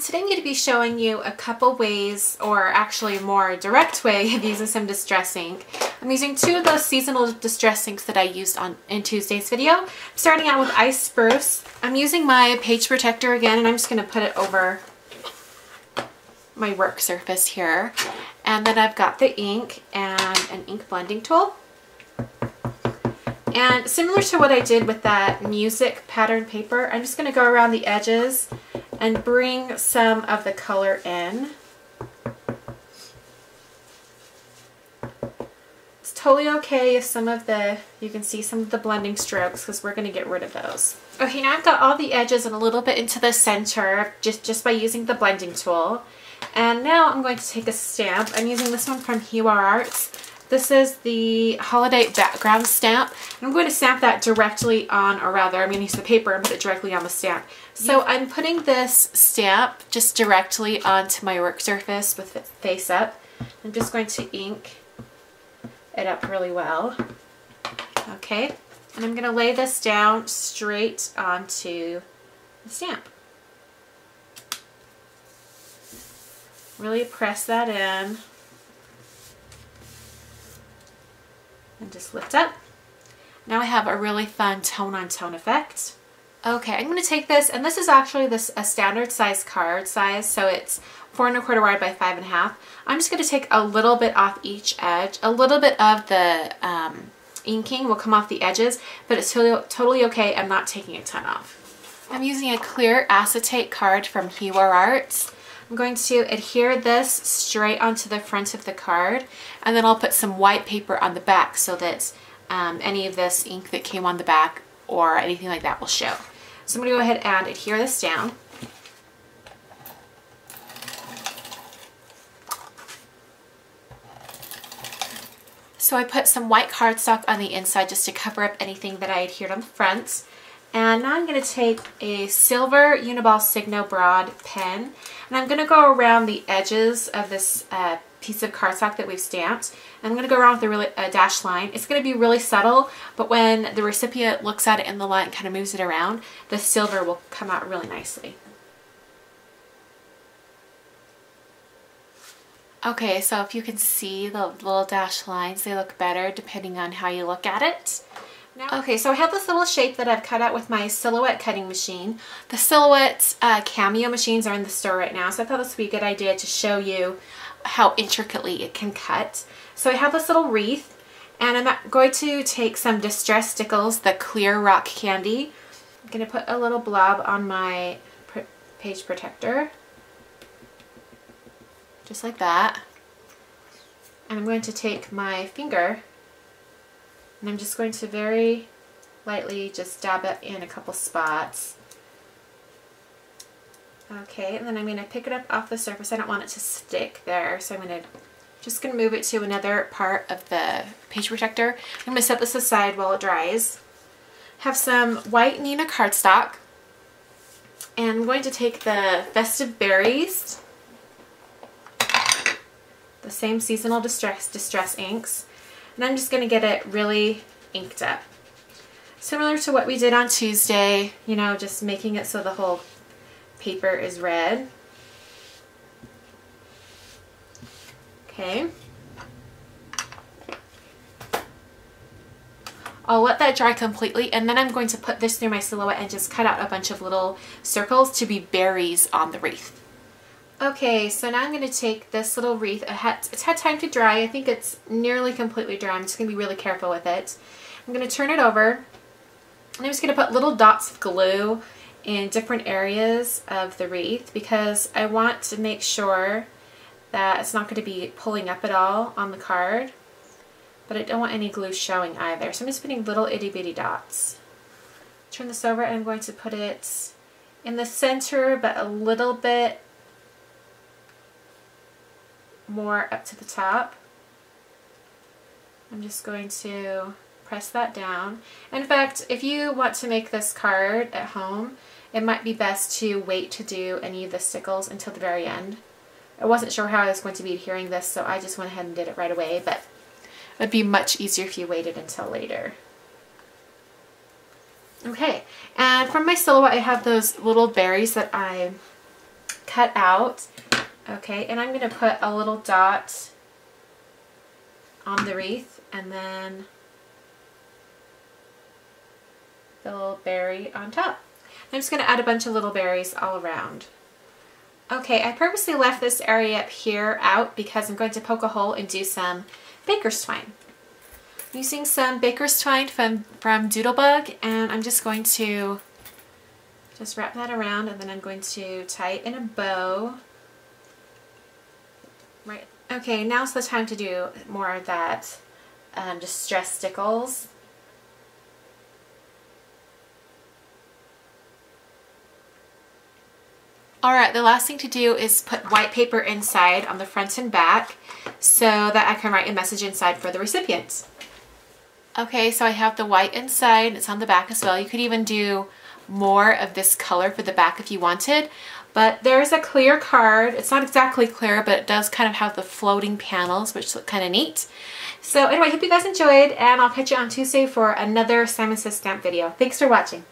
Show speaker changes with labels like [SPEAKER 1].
[SPEAKER 1] And today I'm going to be showing you a couple ways, or actually a more direct way of using some distress ink. I'm using two of those seasonal distress inks that I used in Tuesday's video. I'm starting out with Ice Spruce. I'm using my page protector again, and I'm just going to put it over my work surface here. And then I've got the ink and an ink blending tool. And similar to what I did with that music pattern paper, I'm just going to go around the edges and bring some of the color in. It's totally okay if you can see some of the blending strokes, because we're going to get rid of those. Okay, now I've got all the edges and a little bit into the center just by using the blending tool. And now I'm going to take a stamp. I'm using this one from Hiwa Arts. This is the Holiday Background stamp. I'm going to stamp that directly on, or rather, I'm going to use the paper and put it directly on the stamp. So I'm putting this stamp just directly onto my work surface with it face up. I'm just going to ink it up really well. Okay, and I'm going to lay this down straight onto the stamp. Really press that in. And just lift up. Now I have a really fun tone-on-tone effect. Okay, I'm going to take this, and this is actually a standard size card size, so it's 4 1/4 wide by 5 1/2. I'm just going to take a little bit off each edge. A little bit of the inking will come off the edges, but it's totally okay. I'm not taking a ton off. I'm using a clear acetate card from Hiwa Arts. I'm going to adhere this straight onto the front of the card, and then I'll put some white paper on the back so that any of this ink that came on the back or anything like that will show. So I'm going to go ahead and adhere this down. So I put some white cardstock on the inside just to cover up anything that I adhered on the front. And now I'm going to take a silver Uniball Signo Broad pen, and I'm going to go around the edges of this piece of cardstock that we've stamped. I'm going to go around with a dashed line. It's going to be really subtle, but when the recipient looks at it in the light and kind of moves it around, the silver will come out really nicely. Okay, so if you can see the little dashed lines, they look better depending on how you look at it. Okay, so I have this little shape that I've cut out with my Silhouette cutting machine. The Silhouette Cameo machines are in the store right now, so I thought this would be a good idea to show you how intricately it can cut. So I have this little wreath, and I'm going to take some Distress Stickles, the clear rock candy. I'm going to put a little blob on my page protector, just like that. And I'm going to take my finger, and I'm just going to very lightly just dab it in a couple spots. Okay, and then I'm going to pick it up off the surface. I don't want it to stick there, so I'm just going to move it to another part of the page protector. I'm going to set this aside while it dries. Have some white Neenah cardstock, and I'm going to take the Festive Berries, the same seasonal distress inks, and I'm just going to get it really inked up. Similar to what we did on Tuesday, you know, just making it so the whole paper is red. Okay. I'll let that dry completely, and then I'm going to put this through my Silhouette and just cut out a bunch of little circles to be berries on the wreath. Okay, so now I'm going to take this little wreath. It's had time to dry. I think it's nearly completely dry. I'm just going to be really careful with it. I'm going to turn it over, and I'm just going to put little dots of glue in different areas of the wreath, because I want to make sure that it's not going to be pulling up at all on the card, but I don't want any glue showing either. So I'm just putting little itty bitty dots. Turn this over, and I'm going to put it in the center, but a little bit more up to the top. I'm just going to press that down. In fact, if you want to make this card at home, it might be best to wait to do any of the stickles until the very end. I wasn't sure how I was going to be adhering this, so I just went ahead and did it right away, but it would be much easier if you waited until later. Okay, and from my Silhouette I have those little berries that I cut out. Okay, and I'm going to put a little dot on the wreath and then the little berry on top. I'm just going to add a bunch of little berries all around. Okay, I purposely left this area up here out because I'm going to poke a hole and do some baker's twine. I'm using some baker's twine from Doodlebug, and I'm just going to just wrap that around, and then I'm going to tie it in a bow. Right. Okay, now's the time to do more of that distress stickles. Alright, the last thing to do is put white paper inside on the front and back so that I can write a message inside for the recipients. Okay, so I have the white inside, it's on the back as well. You could even do more of this color for the back if you wanted, but there's a clear card. It's not exactly clear, but it does kind of have the floating panels, which look kind of neat. So anyway, I hope you guys enjoyed, and I'll catch you on Tuesday for another Simon Says Stamp video. Thanks for watching.